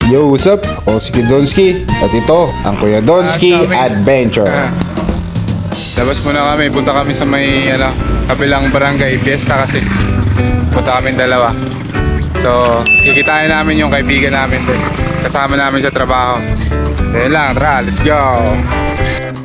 Yo, what's up? Ako si Kid Donski at ito ang Kuya Donski Adventure. Labas muna kami, punta kami sa may kabilang barangay, Fiesta kasi. Punta kami dalawa. So, kikitain namin yung kaibigan namin din. Kasama namin sa trabaho. Ayun lang, tara, let's go!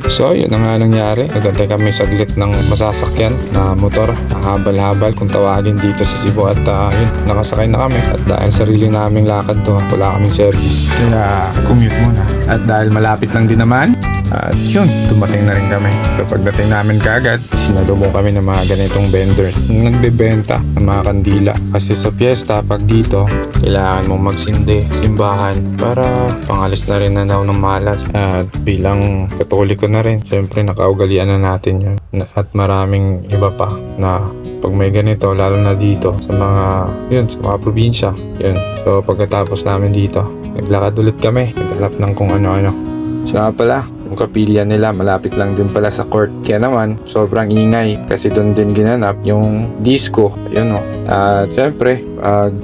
So, yun ang nga nangyari. Nagantay kami saglit ng masasakyan na motor. Habal-habal kung tawagin dito sa Cebu. At yun, nakasakay na kami. At dahil sarili naming lakad to, wala kaming service. Kaya commute muna. At dahil malapit lang din naman, at yun, dumating na rin kami. So pagdating namin kaagad, sinalubong kami ng mga ganitong vendors nagbebenta ng mga kandila. Kasi sa fiesta, pag dito, kailangan mong magsindi, simbahan, para pangalis na rin na daw ng malas. At bilang Katoliko na rin, syempre nakaugalian na natin yun. At maraming iba pa na pag may ganito, lalo na dito sa mga probinsya. Yun. So pagkatapos namin dito, naglakad ulit kami. Naghanap ng kung ano-ano. Siya pala, yung kapilya nila malapit lang din pala sa court. Kaya naman, sobrang ingay kasi doon din ginanap yung disco. Ayun o. At syempre,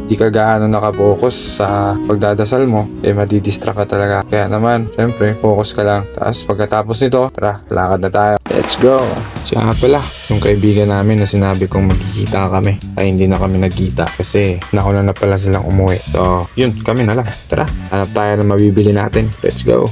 di ka gaano nakapokus sa pagdadasal mo, madidistract ka talaga. Kaya naman, syempre, focus ka lang. Tapos pagkatapos nito, tara, lakad na tayo. Let's go! Siya nga pala, yung kaibigan namin na sinabi kong magkikita kami. Ay hindi na kami nagkita kasi nauna na pala silang umuwi. So, yun, kami na lang. Tara, hanap tayo na mabibili natin. Let's go!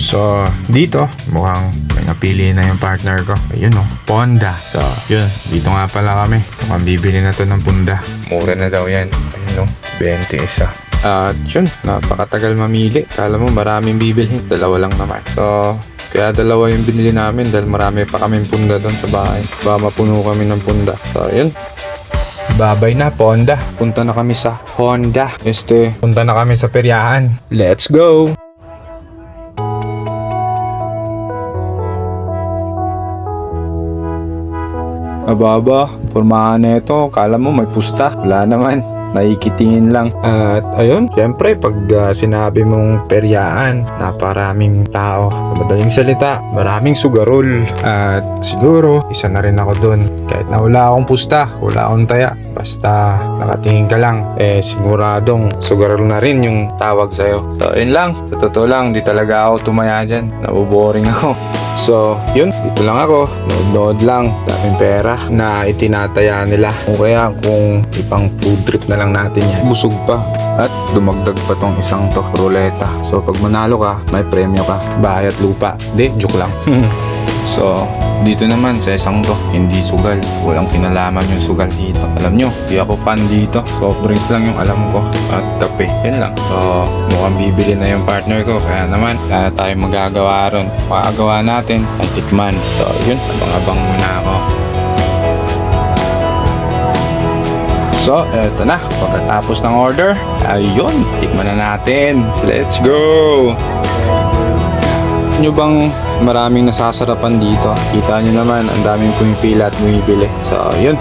So, dito, mukhang may napili na yung partner ko. Ayun o, Ponda. So, yun, dito nga pala kami. Mukhang bibili na to ng Ponda. Mura na daw yan. Ayun o, 20 isa. At yun, napakatagal mamili. Kala mo maraming bibilhin, dalawa lang naman. So, kaya dalawa yung binili namin dahil marami pa kaming Ponda doon sa bahay. Baka mapuno kami ng Ponda. So, yun. Babay na, Ponda. Punta na kami sa Honda. Punta na kami sa peryahan. Let's go! Ababa, pormahan na ito. Kala mo may pusta. Wala naman. Naikitingin lang. At ayun, syempre pag sinabi mong peryaan, naparaming tao. Sa madaling salita, maraming sugarol. At siguro, isa na rin ako dun. Kahit na wala akong pusta, wala akong taya, basta nakatingin ka lang, siguradong sugarol na rin yung tawag sa'yo. So yun lang, sa totoo lang, di talaga ako tumaya dyan. Nabuboring ako. So, yun, dito lang ako, nood lang, daming pera na itinataya nila. O kaya kung ipang food trip na lang natin yan, busog pa. At dumagdag pa tong isang to, ruleta. So, pag manalo ka, may premyo ka, bahay at lupa. Di, joke lang. So, dito naman sa isang to, hindi sugal. Walang kinalaman yung sugal dito. Alam nyo, di ako fan dito. Soft drinks lang yung alam ko. At kape, yan lang. So, mukhang bibili na yung partner ko. Kaya naman, wala na tayong magagawa ron. Makagawa natin ay tikman. So, yun, abang-abang muna ako. So, eto na. Pagkatapos ng order, ayun, tikman na natin. Let's go! Nyo bang maraming nasasarapan dito? Kita nyo naman, ang daming pumipila at bumibili. So, yun.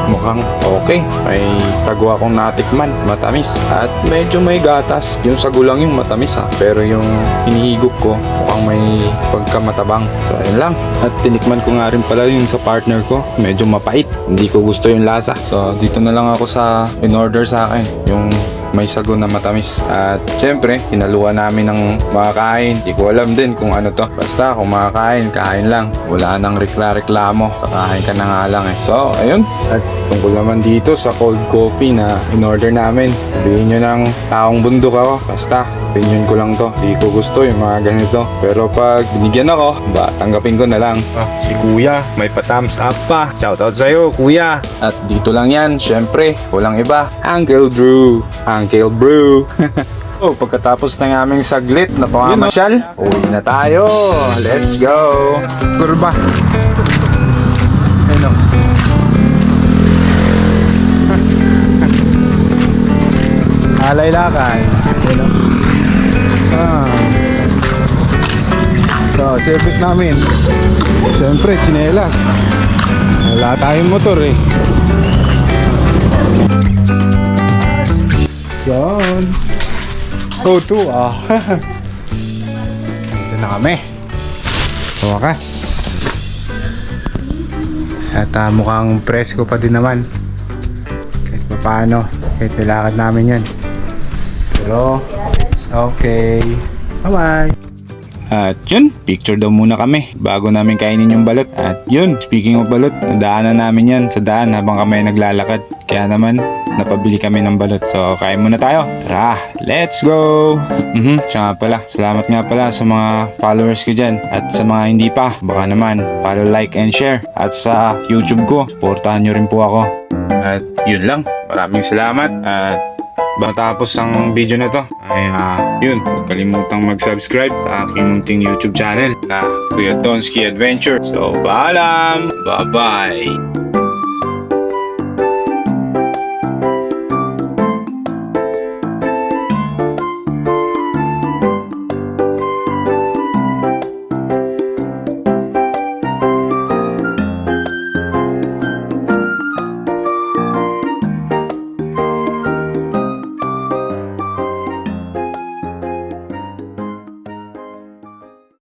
Mukhang okay. May sago akong natikman. Matamis. At medyo may gatas. Yung sago lang yung matamis ha. Pero yung hinihigop ko, mukhang may pagkamatabang. So, yun lang. At tinikman ko nga rin pala yung sa partner ko. Medyo mapait. Hindi ko gusto yung lasa. So, dito na lang ako sa in-order sa akin. Yung may sago na matamis. At syempre, hinaluan namin ng makakain. Di ko alam din kung ano to. Basta kung makakain, kain lang. Wala nang reklamo. Kakain ka na nga lang eh. So, ayun. At tungkol naman dito sa cold coffee na in-order namin. Sabihin nyo ng taong bundok ako. Basta, opinion ko lang to. Di ko gusto yung mga ganito. Pero pag binigyan ako, tanggapin ko na lang. Si kuya, may pa-thumbs up pa. Shoutout sa'yo, kuya. At dito lang yan, syempre, walang iba. Uncle Drew. Uncle Brew. Oh, pagkatapos ng aming saglit na pamamasyal, uwi na tayo. Let's go. Kurba. Ayun o. Alay lakay. Ayun o. So, service namin. Siyempre, tsinelas. Wala tayong motor eh. Yan. Oh, to Dito na kami. Sa wakas. At mukhang presko pa din naman. Kahit pa paano, kahit nilakad namin yan. Pero, it's okay. Bye-bye! At yun, picture daw muna kami bago namin kainin yung balot. At yun, speaking of balot, nadaanan namin yan sa daan habang kami naglalakad. Kaya naman, napabili kami ng balot. So, kain muna tayo. Tara, let's go! Tsaka pala, salamat nga pala sa mga followers ko dyan. At sa mga hindi pa, baka naman, follow, like, and share. At sa YouTube ko, supportahan nyo rin po ako. At yun lang, maraming salamat. At matapos ang video na to ay yun, huwag kalimutang mag-subscribe sa aking munting YouTube channel na Kuya Donski Adventure. So, paalam! Bye-bye!